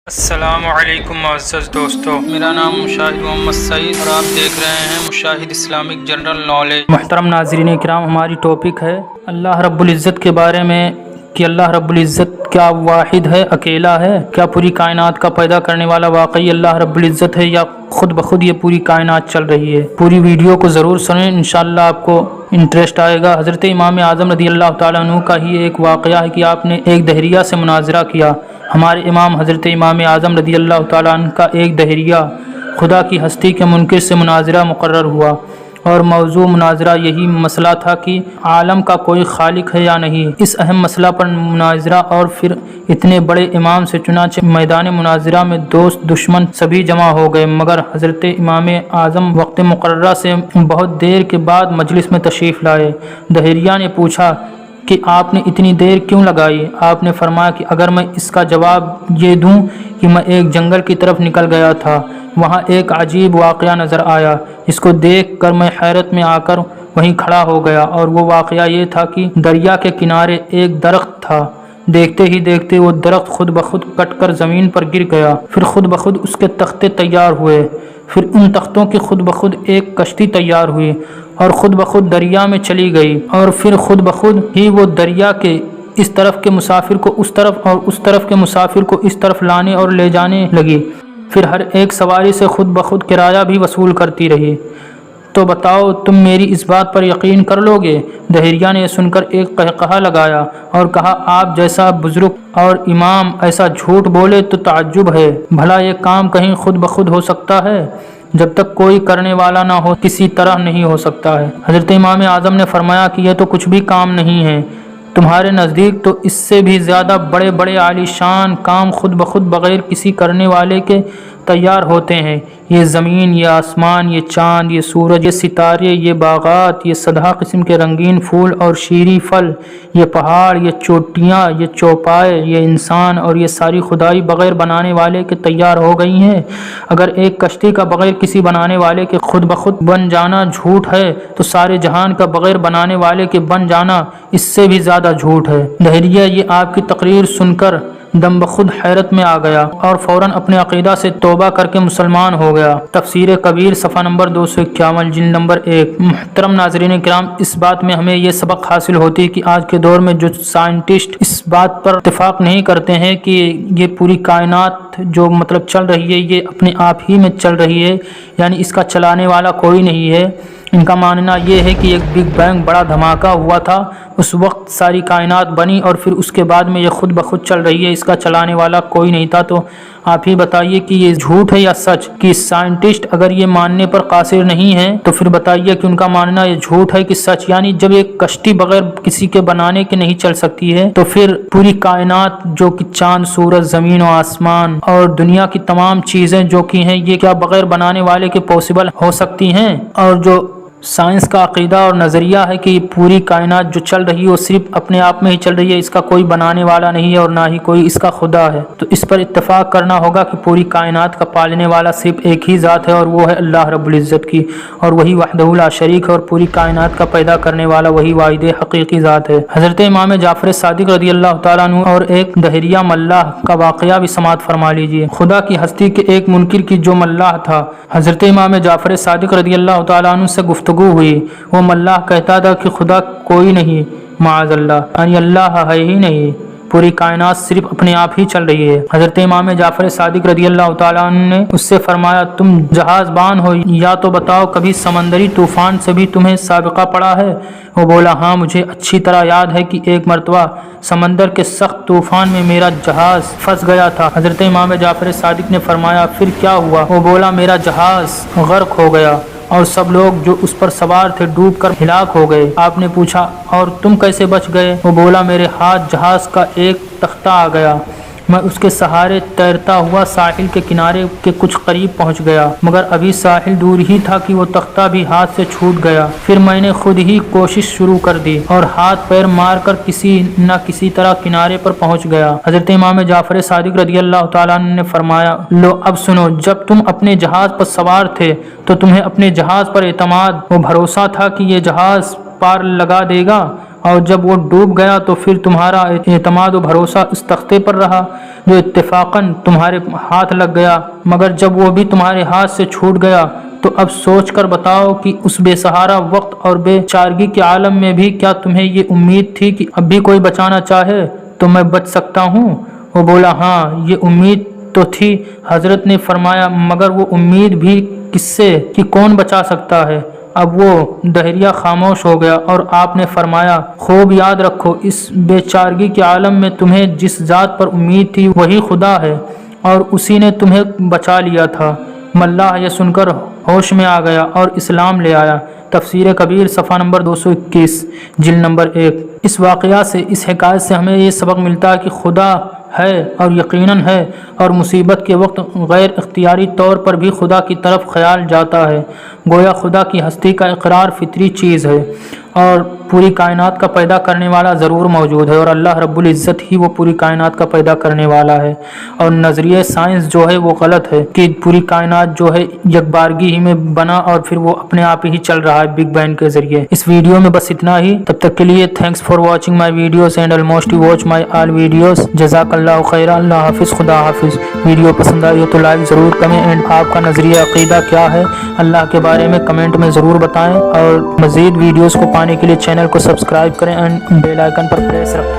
السلام علیکم معزز دوستو، میرا نام مشاہد محمد سعید اور آپ دیکھ رہے ہیں مشاہد اسلامک جنرل نالج۔ محترم ناظرین کرام، ہماری ٹاپک ہے اللہ رب العزت کے بارے میں کہ اللہ رب العزت کیا واحد ہے، اکیلا ہے؟ کیا پوری کائنات کا پیدا کرنے والا واقعی اللہ رب العزت ہے یا خود بخود یہ پوری کائنات چل رہی ہے؟ پوری ویڈیو کو ضرور سنیں، انشاءاللہ آپ کو انٹرسٹ آئے گا۔ حضرت امام اعظم رضی اللہ تعالیٰ عنہ کا ہی ایک واقعہ ہے کہ آپ نے ایک دہریہ سے مناظرہ کیا۔ ہمارے امام حضرت امام اعظم رضی اللہ تعالیٰ عنہ کا ایک دہریہ خدا کی ہستی کے منکر سے مناظرہ مقرر ہوا، اور موضوع مناظرہ یہی مسئلہ تھا کہ عالم کا کوئی خالق ہے یا نہیں۔ اس اہم مسئلہ پر مناظرہ اور پھر اتنے بڑے امام سے چنانچہ میدان مناظرہ میں دوست دشمن سبھی جمع ہو گئے، مگر حضرت امام اعظم وقت مقررہ سے بہت دیر کے بعد مجلس میں تشریف لائے۔ دہریہ نے پوچھا کہ آپ نے اتنی دیر کیوں لگائی؟ آپ نے فرمایا کہ اگر میں اس کا جواب یہ دوں کہ میں ایک جنگل کی طرف نکل گیا تھا، وہاں ایک عجیب واقعہ نظر آیا، اس کو دیکھ کر میں حیرت میں آ کر وہیں کھڑا ہو گیا، اور وہ واقعہ یہ تھا کہ دریا کے کنارے ایک درخت تھا، دیکھتے ہی دیکھتے وہ درخت خود بخود کٹ کر زمین پر گر گیا، پھر خود بخود اس کے تختے تیار ہوئے، پھر ان تختوں کی خود بخود ایک کشتی تیار ہوئی اور خود بخود دریا میں چلی گئی، اور پھر خود بخود ہی وہ دریا کے اس طرف کے مسافر کو اس طرف اور اس طرف کے مسافر کو اس طرف لانے اور لے جانے لگی، پھر ہر ایک سواری سے خود بخود کرایہ بھی وصول کرتی رہی۔ تو بتاؤ تم میری اس بات پر یقین کر لو گے؟ دہریہ نے سن کر ایک قہقہہ لگایا اور کہا، آپ جیسا بزرگ اور امام ایسا جھوٹ بولے تو تعجب ہے، بھلا یہ کام کہیں خود بخود ہو سکتا ہے؟ جب تک کوئی کرنے والا نہ ہو کسی طرح نہیں ہو سکتا ہے۔ حضرت امام اعظم نے فرمایا کہ یہ تو کچھ بھی کام نہیں ہے، تمہارے نزدیک تو اس سے بھی زیادہ بڑے بڑے عالی شان کام خود بخود بغیر کسی کرنے والے کے تیار ہوتے ہیں۔ یہ زمین، یہ آسمان، یہ چاند، یہ سورج، یہ ستارے، یہ باغات، یہ سدھا قسم کے رنگین پھول اور شیریں پھل، یہ پہاڑ، یہ چوٹیاں، یہ چوپائے، یہ انسان اور یہ ساری خدائی بغیر بنانے والے کے تیار ہو گئی ہیں۔ اگر ایک کشتی کا بغیر کسی بنانے والے کے خود بخود بن جانا جھوٹ ہے تو سارے جہان کا بغیر بنانے والے کے بن جانا اس سے بھی زیادہ جھوٹ ہے۔ دہریہ یہ آپ کی تقریر سن کر دم بخود حیرت میں آ گیا اور فوراً اپنے عقیدہ سے توبہ کر کے مسلمان ہو گیا۔ تفسیر کبیر صفحہ نمبر 251 جلد نمبر 1۔ محترم ناظرین کرام، اس بات میں ہمیں یہ سبق حاصل ہوتی ہے کہ آج کے دور میں جو سائنٹسٹ اس بات پر اتفاق نہیں کرتے ہیں کہ یہ پوری کائنات جو چل رہی ہے یہ اپنے آپ ہی میں چل رہی ہے، یعنی اس کا چلانے والا کوئی نہیں ہے، ان کا ماننا یہ ہے کہ ایک بگ بینگ بڑا دھماکہ ہوا تھا، اس وقت ساری کائنات بنی اور پھر اس کے بعد میں یہ خود بخود چل رہی ہے، اس کا چلانے والا کوئی نہیں تھا۔ تو آپ ہی بتائیے کہ یہ جھوٹ ہے یا سچ؟ کہ سائنٹسٹ اگر یہ ماننے پر قاصر نہیں ہے تو پھر بتائیے کہ ان کا ماننا یہ جھوٹ ہے کہ سچ؟ یعنی جب ایک کشتی بغیر کسی کے بنانے کے نہیں چل سکتی ہے تو پھر پوری کائنات جو کہ چاند، سورج، زمین و آسمان اور دنیا کی تمام چیزیں جو کہ ہیں یہ کیا بغیر بنانے والے کے پاسبل ہو سکتی ہیں؟ اور جو سائنس کا عقیدہ اور نظریہ ہے کہ پوری کائنات جو چل رہی ہے وہ صرف اپنے آپ میں ہی چل رہی ہے، اس کا کوئی بنانے والا نہیں ہے اور نہ ہی کوئی اس کا خدا ہے، تو اس پر اتفاق کرنا ہوگا کہ پوری کائنات کا پالنے والا صرف ایک ہی ذات ہے اور وہ ہے اللہ رب العزت کی، اور وہی وحدہ لا شریک ہے، اور پوری کائنات کا پیدا کرنے والا وہی واحد حقیقی ذات ہے۔ حضرت امام جعفر صادق رضی اللہ تعالیٰ عنہ اور ایک دہریہ ملاح کا واقعہ بھی سماعت فرما لیجیے۔ خدا کی ہستی کے ایک منکر کی جو ملاح تھا، حضرت امام جعفر صادق رضی اللہ تعالیٰ عنہ سے گفتگو ہوئی۔ وہ ملاح کہتا تھا کہ خدا کوئی نہیں، معاذ اللہ، یعنی اللہ ہے ہی نہیں، پوری کائنات صرف اپنے آپ ہی چل رہی ہے۔ حضرت امام جعفر صادق رضی اللہ تعالیٰ عنہ نے اس سے فرمایا، تم جہاز بان ہو، یا تو بتاؤ کبھی سمندری طوفان سے بھی تمہیں سابقہ پڑا ہے؟ وہ بولا، ہاں مجھے اچھی طرح یاد ہے کہ ایک مرتبہ سمندر کے سخت طوفان میں میرا جہاز پھنس گیا تھا۔ حضرت امام جعفر صادق نے فرمایا، پھر کیا ہوا؟ وہ بولا، میرا جہاز غرق ہو گیا اور سب لوگ جو اس پر سوار تھے ڈوب کر ہلاک ہو گئے۔ آپ نے پوچھا، اور تم کیسے بچ گئے؟ وہ بولا، میرے ہاتھ جہاز کا ایک تختہ آ گیا، میں اس کے سہارے تیرتا ہوا ساحل کے کنارے کے کچھ قریب پہنچ گیا، مگر ابھی ساحل دور ہی تھا کہ وہ تختہ بھی ہاتھ سے چھوٹ گیا۔ پھر میں نے خود ہی کوشش شروع کر دی اور ہاتھ پیر مار کر کسی نہ کسی طرح کنارے پر پہنچ گیا۔ حضرت امام جعفر صادق رضی اللہ تعالیٰ عنہ نے فرمایا، لو اب سنو، جب تم اپنے جہاز پر سوار تھے تو تمہیں اپنے جہاز پر اعتماد و بھروسہ تھا کہ یہ جہاز پار لگا دے گا، اور جب وہ ڈوب گیا تو پھر تمہارا اعتماد و بھروسہ اس تختے پر رہا جو اتفاقاً تمہارے ہاتھ لگ گیا، مگر جب وہ بھی تمہارے ہاتھ سے چھوٹ گیا تو اب سوچ کر بتاؤ کہ اس بے سہارا وقت اور بے چارگی کے عالم میں بھی کیا تمہیں یہ امید تھی کہ اب بھی کوئی بچانا چاہے تو میں بچ سکتا ہوں؟ وہ بولا ہاں یہ امید تو تھی۔ حضرت نے فرمایا مگر وہ امید بھی کس سے کہ کون بچا سکتا ہے؟ اب وہ دہریہ خاموش ہو گیا اور آپ نے فرمایا خوب یاد رکھو اس بے چارگی کے عالم میں تمہیں جس ذات پر امید تھی وہی خدا ہے اور اسی نے تمہیں بچا لیا تھا۔ ملاح یہ سن کر ہوش میں آ گیا اور اسلام لے آیا۔ تفسیر کبیر صفحہ نمبر 221 جلد نمبر 1۔ اس واقعہ سے، اس حکایت سے ہمیں یہ سبق ملتا ہے کہ خدا ہے اور یقیناً ہے، اور مصیبت کے وقت غیر اختیاری طور پر بھی خدا کی طرف خیال جاتا ہے۔ گویا خدا کی ہستی کا اقرار فطری چیز ہے اور پوری کائنات کا پیدا کرنے والا ضرور موجود ہے، اور اللہ رب العزت ہی وہ پوری کائنات کا پیدا کرنے والا ہے۔ اور نظریہ سائنس جو ہے وہ غلط ہے کہ پوری کائنات جو ہے یکبارگی ہی میں بنا اور پھر وہ اپنے آپ ہی چل رہا ہے بگ بینگ کے ذریعے۔ اس ویڈیو میں بس اتنا ہی، تب تک کے لیے thanks for watching my videos and almost watch my all videos. جزاک اللہ خیر، اللہ حافظ، خدا حافظ۔ ویڈیو پسند آئی تو لائک ضرور کریں، اینڈ آپ کا نظریہ عقیدہ کیا ہے اللہ کے بارے میں کمنٹ میں ضرور بتائیں، اور مزید ویڈیوز کو پانے کے لیے چینل کو سبسکرائب کریں اینڈ بیل آئیکن پر پریس رکھیں۔